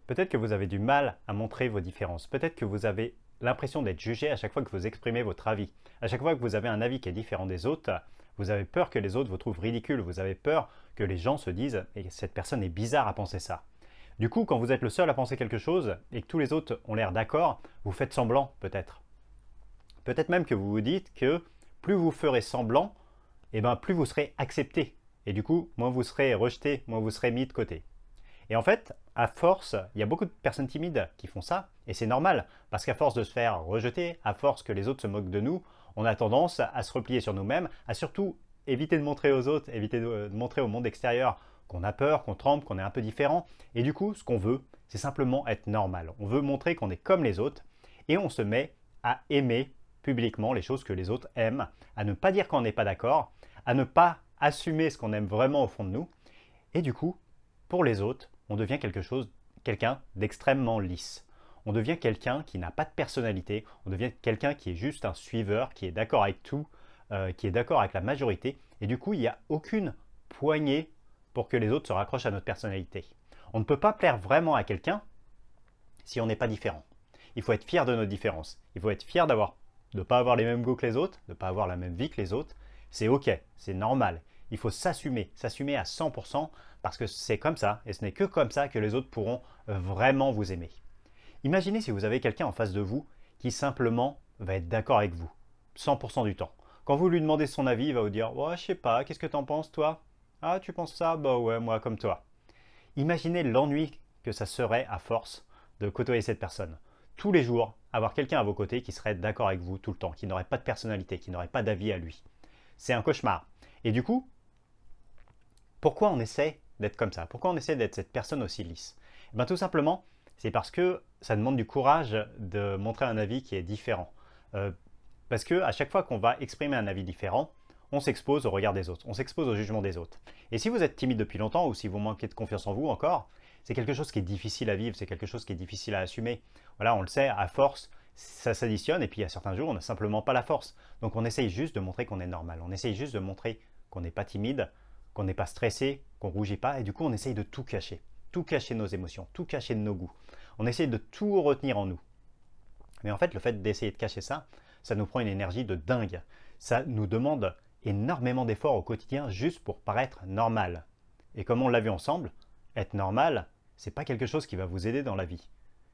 Peut-être que vous avez du mal à montrer vos différences. Peut-être que vous avez l'impression d'être jugé à chaque fois que vous exprimez votre avis. À chaque fois que vous avez un avis qui est différent des autres, vous avez peur que les autres vous trouvent ridicule. Vous avez peur que les gens se disent « et cette personne est bizarre à penser ça ». Du coup, quand vous êtes le seul à penser quelque chose et que tous les autres ont l'air d'accord, vous faites semblant peut-être. Peut-être même que vous vous dites que plus vous ferez semblant, et plus vous serez accepté. Et du coup, moins vous serez rejeté, moins vous serez mis de côté. Et en fait, à force, il y a beaucoup de personnes timides qui font ça, et c'est normal, parce qu'à force de se faire rejeter, à force que les autres se moquent de nous, on a tendance à se replier sur nous-mêmes, à surtout éviter de montrer aux autres, éviter de montrer au monde extérieur qu'on a peur, qu'on tremble, qu'on est un peu différent. Et du coup, ce qu'on veut, c'est simplement être normal. On veut montrer qu'on est comme les autres, et on se met à aimer publiquement les choses que les autres aiment, à ne pas dire qu'on n'est pas d'accord, à ne pas assumer ce qu'on aime vraiment au fond de nous. Et du coup, pour les autres, on devient quelqu'un d'extrêmement lisse. On devient quelqu'un qui n'a pas de personnalité, on devient quelqu'un qui est juste un suiveur, qui est d'accord avec tout, qui est d'accord avec la majorité. Et du coup, il n'y a aucune poignée pour que les autres se raccrochent à notre personnalité. On ne peut pas plaire vraiment à quelqu'un si on n'est pas différent. Il faut être fier de notre différence. Il faut être fier de ne pas avoir les mêmes goûts que les autres, de ne pas avoir la même vie que les autres. C'est ok, c'est normal. Il faut s'assumer à 100% parce que c'est comme ça et ce n'est que comme ça que les autres pourront vraiment vous aimer. Imaginez si vous avez quelqu'un en face de vous qui simplement va être d'accord avec vous, 100% du temps. Quand vous lui demandez son avis, il va vous dire « Ouais, je sais pas, qu'est-ce que t'en penses toi ?»« Ah, tu penses ça? Bah ouais, moi comme toi. » Imaginez l'ennui que ça serait à force de côtoyer cette personne. Tous les jours, avoir quelqu'un à vos côtés qui serait d'accord avec vous tout le temps, qui n'aurait pas de personnalité, qui n'aurait pas d'avis à lui. C'est un cauchemar. Et du coup, pourquoi on essaie d'être comme ça? Pourquoi on essaie d'être cette personne aussi lisse? Tout simplement, c'est parce que ça demande du courage de montrer un avis qui est différent. Parce qu'à chaque fois qu'on va exprimer un avis différent, on s'expose au regard des autres, on s'expose au jugement des autres. Et si vous êtes timide depuis longtemps ou si vous manquez de confiance en vous encore, c'est quelque chose qui est difficile à vivre, c'est quelque chose qui est difficile à assumer. Voilà, on le sait, à force, ça s'additionne et puis il y a certains jours, on n'a simplement pas la force. Donc on essaye juste de montrer qu'on est normal, on essaye juste de montrer qu'on n'est pas timide, qu'on n'est pas stressé, qu'on ne rougit pas et du coup on essaye de tout cacher nos émotions, tout cacher de nos goûts. On essaye de tout retenir en nous. Mais en fait, le fait d'essayer de cacher ça, ça nous prend une énergie de dingue. Ça nous demande énormément d'efforts au quotidien juste pour paraître normal. Et comme on l'a vu ensemble, être normal, c'est pas quelque chose qui va vous aider dans la vie.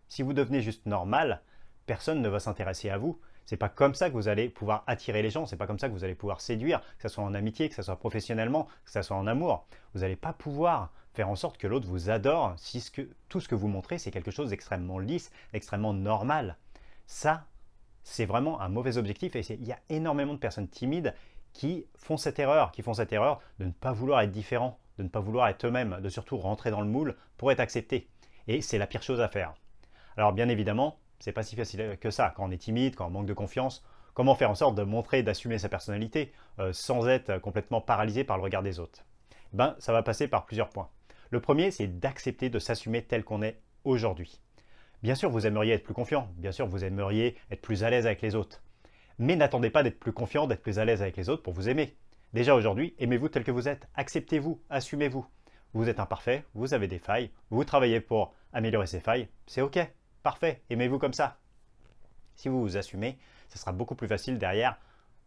Si vous devenez juste normal, personne ne va s'intéresser à vous. C'est pas comme ça que vous allez pouvoir attirer les gens, c'est pas comme ça que vous allez pouvoir séduire, que ce soit en amitié, que ce soit professionnellement, que ce soit en amour. Vous n'allez pas pouvoir faire en sorte que l'autre vous adore si tout ce que vous montrez, c'est quelque chose d'extrêmement lisse, d'extrêmement normal. Ça, c'est vraiment un mauvais objectif et il y a énormément de personnes timides qui font cette erreur de ne pas vouloir être différent, de ne pas vouloir être eux-mêmes, de surtout rentrer dans le moule pour être accepté. Et c'est la pire chose à faire. Alors bien évidemment, c'est pas si facile que ça. Quand on est timide, quand on manque de confiance, comment faire en sorte de montrer, d'assumer sa personnalité sans être complètement paralysé par le regard des autres? Ça va passer par plusieurs points. Le premier, c'est d'accepter de s'assumer tel qu'on est aujourd'hui. Bien sûr, vous aimeriez être plus confiant, bien sûr, vous aimeriez être plus à l'aise avec les autres. Mais n'attendez pas d'être plus confiant, d'être plus à l'aise avec les autres pour vous aimer. Déjà aujourd'hui, aimez-vous tel que vous êtes, acceptez-vous, assumez-vous. Vous êtes imparfait, vous avez des failles, vous travaillez pour améliorer ces failles, c'est ok, parfait, aimez-vous comme ça. Si vous vous assumez, ce sera beaucoup plus facile derrière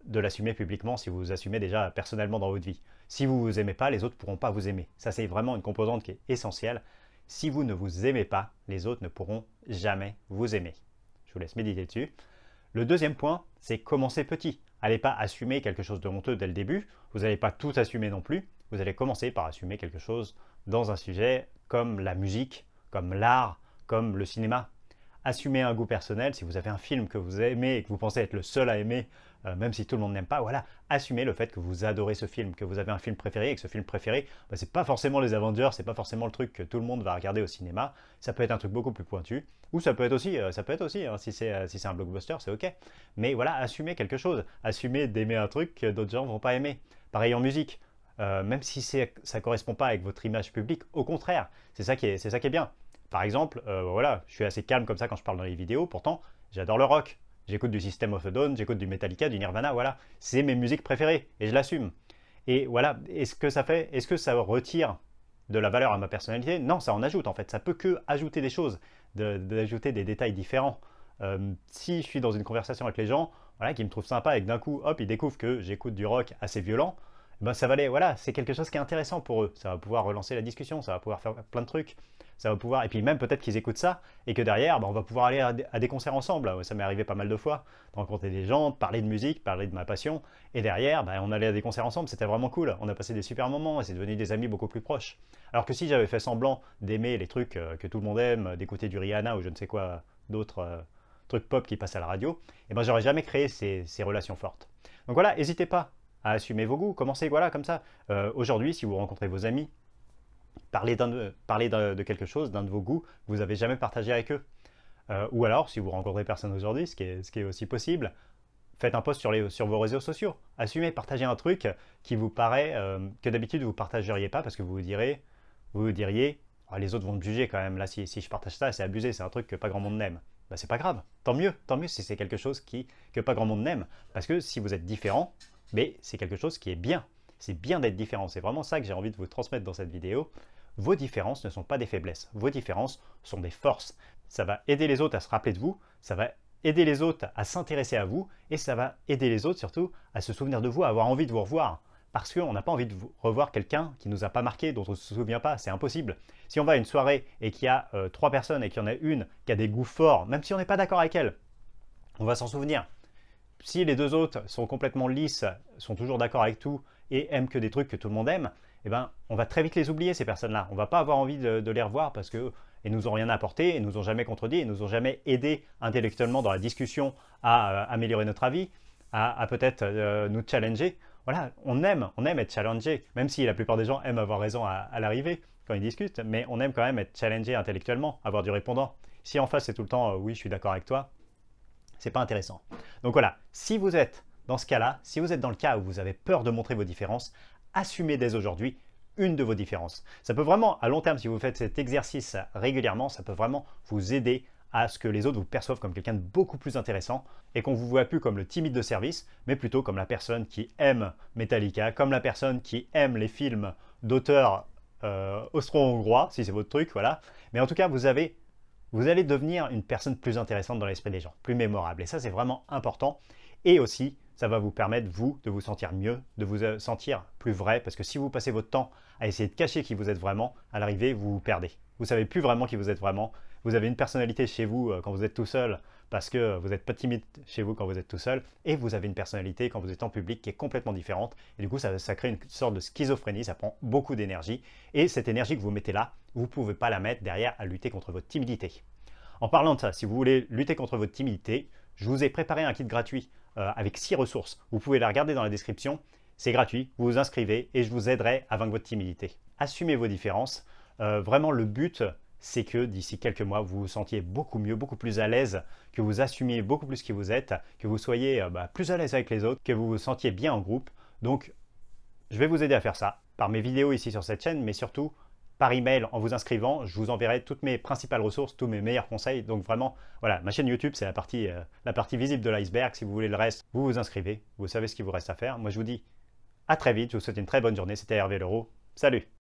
de l'assumer publiquement si vous vous assumez déjà personnellement dans votre vie. Si vous ne vous aimez pas, les autres ne pourront pas vous aimer. Ça, c'est vraiment une composante qui est essentielle. Si vous ne vous aimez pas, les autres ne pourront jamais vous aimer. Je vous laisse méditer dessus. Le deuxième point, c'est commencer petit. N'allez pas assumer quelque chose de honteux dès le début. Vous n'allez pas tout assumer non plus. Vous allez commencer par assumer quelque chose dans un sujet comme la musique, comme l'art, comme le cinéma. Assumez un goût personnel. Si vous avez un film que vous aimez et que vous pensez être le seul à aimer, même si tout le monde n'aime pas, voilà, assumez le fait que vous adorez ce film, que vous avez un film préféré et que ce film préféré, c'est pas forcément les Avengers, c'est pas forcément le truc que tout le monde va regarder au cinéma. Ça peut être un truc beaucoup plus pointu, ou ça peut être aussi, hein, si c'est un blockbuster, c'est ok. Mais voilà, assumez quelque chose, assumez d'aimer un truc que d'autres gens vont pas aimer. Pareil en musique. Même si ça ne correspond pas avec votre image publique, au contraire, c'est ça qui est bien. Par exemple, voilà, je suis assez calme comme ça quand je parle dans les vidéos, pourtant j'adore le rock. J'écoute du System of a Down, j'écoute du Metallica, du Nirvana, voilà. C'est mes musiques préférées et je l'assume. Et voilà, est-ce que ça retire de la valeur à ma personnalité? Non, ça en ajoute en fait. Ça peut que ajouter des choses, d'ajouter des détails différents. Si je suis dans une conversation avec les gens, voilà, qui me trouvent sympa et que d'un coup, hop, ils découvrent que j'écoute du rock assez violent, ben ça va aller, voilà, c'est quelque chose qui est intéressant pour eux. Ça va pouvoir relancer la discussion, ça va pouvoir faire plein de trucs. Ça va pouvoir, et puis même peut-être qu'ils écoutent ça et que derrière, ben, on va pouvoir aller à des concerts ensemble. Ça m'est arrivé pas mal de fois, de rencontrer des gens, de parler de musique, parler de ma passion. Et derrière, ben, on allait à des concerts ensemble, c'était vraiment cool. On a passé des super moments et c'est devenu des amis beaucoup plus proches. Alors que si j'avais fait semblant d'aimer les trucs que tout le monde aime, d'écouter du Rihanna ou je ne sais quoi d'autres trucs pop qui passent à la radio, et ben j'aurais jamais créé ces relations fortes. Donc voilà, n'hésitez pas à assumer vos goûts. Commencez voilà comme ça. Aujourd'hui, si vous rencontrez vos amis, parlez de quelque chose, d'un de vos goûts que vous n'avez jamais partagé avec eux. Ou alors, si vous rencontrez personne aujourd'hui, ce qui est aussi possible, faites un post sur vos réseaux sociaux. Assumez, partagez un truc qui vous paraît que d'habitude vous ne partageriez pas parce que vous vous diriez oh, les autres vont me juger quand même. Là, si je partage ça, c'est abusé, c'est un truc que pas grand monde n'aime. Ben, c'est pas grave, tant mieux si c'est quelque chose que pas grand monde n'aime. Parce que si vous êtes différent, mais c'est quelque chose qui est bien. C'est bien d'être différent. C'est vraiment ça que j'ai envie de vous transmettre dans cette vidéo. Vos différences ne sont pas des faiblesses. Vos différences sont des forces. Ça va aider les autres à se rappeler de vous. Ça va aider les autres à s'intéresser à vous. Et ça va aider les autres surtout à se souvenir de vous, à avoir envie de vous revoir. Parce qu'on n'a pas envie de revoir quelqu'un qui ne nous a pas marqué, dont on ne se souvient pas. C'est impossible. Si on va à une soirée et qu'il y a 3 personnes et qu'il y en a une qui a des goûts forts, même si on n'est pas d'accord avec elle, on va s'en souvenir. Si les 2 autres sont complètement lisses, sont toujours d'accord avec tout et aiment que des trucs que tout le monde aime, eh ben, on va très vite les oublier, ces personnes-là. On ne va pas avoir envie de les revoir parce qu'ils ne nous ont rien apporté, ils ne nous ont jamais contredit, ils ne nous ont jamais aidé intellectuellement dans la discussion à améliorer notre avis, à peut-être nous challenger. Voilà, on aime être challengé, même si la plupart des gens aiment avoir raison à l'arrivée quand ils discutent, mais on aime quand même être challengé intellectuellement, avoir du répondant. Si en face c'est tout le temps oui, je suis d'accord avec toi, c'est pas intéressant. Donc voilà, si vous êtes dans ce cas-là, si vous êtes dans le cas où vous avez peur de montrer vos différences, assumez dès aujourd'hui une de vos différences. Ça peut vraiment, à long terme, si vous faites cet exercice régulièrement, ça peut vraiment vous aider à ce que les autres vous perçoivent comme quelqu'un de beaucoup plus intéressant et qu'on ne vous voit plus comme le timide de service, mais plutôt comme la personne qui aime Metallica, comme la personne qui aime les films d'auteurs austro-hongrois, si c'est votre truc, voilà. Mais en tout cas, vous allez devenir une personne plus intéressante dans l'esprit des gens, plus mémorable. Et ça, c'est vraiment important. Et aussi, ça va vous permettre, vous, de vous sentir mieux, de vous sentir plus vrai. Parce que si vous passez votre temps à essayer de cacher qui vous êtes vraiment, à l'arrivée, vous vous perdez. Vous ne savez plus vraiment qui vous êtes vraiment. Vous avez une personnalité chez vous quand vous êtes tout seul, parce que vous n'êtes pas timide chez vous quand vous êtes tout seul. Et vous avez une personnalité quand vous êtes en public qui est complètement différente. Et du coup, ça crée une sorte de schizophrénie, ça prend beaucoup d'énergie. Et cette énergie que vous mettez là, vous ne pouvez pas la mettre derrière à lutter contre votre timidité. En parlant de ça, si vous voulez lutter contre votre timidité, je vous ai préparé un kit gratuit avec 6 ressources. Vous pouvez la regarder dans la description. C'est gratuit, vous vous inscrivez et je vous aiderai à vaincre votre timidité. Assumez vos différences. Vraiment, le but, c'est que d'ici quelques mois, vous vous sentiez beaucoup mieux, beaucoup plus à l'aise, que vous assumiez beaucoup plus qui vous êtes, que vous soyez plus à l'aise avec les autres, que vous vous sentiez bien en groupe. Donc, je vais vous aider à faire ça par mes vidéos ici sur cette chaîne, mais surtout par email en vous inscrivant. Je vous enverrai toutes mes principales ressources, tous mes meilleurs conseils. Donc vraiment, voilà, ma chaîne YouTube, c'est la partie visible de l'iceberg. Si vous voulez le reste, vous vous inscrivez. Vous savez ce qu'il vous reste à faire. Moi, je vous dis à très vite. Je vous souhaite une très bonne journée. C'était Hervé Leroux. Salut!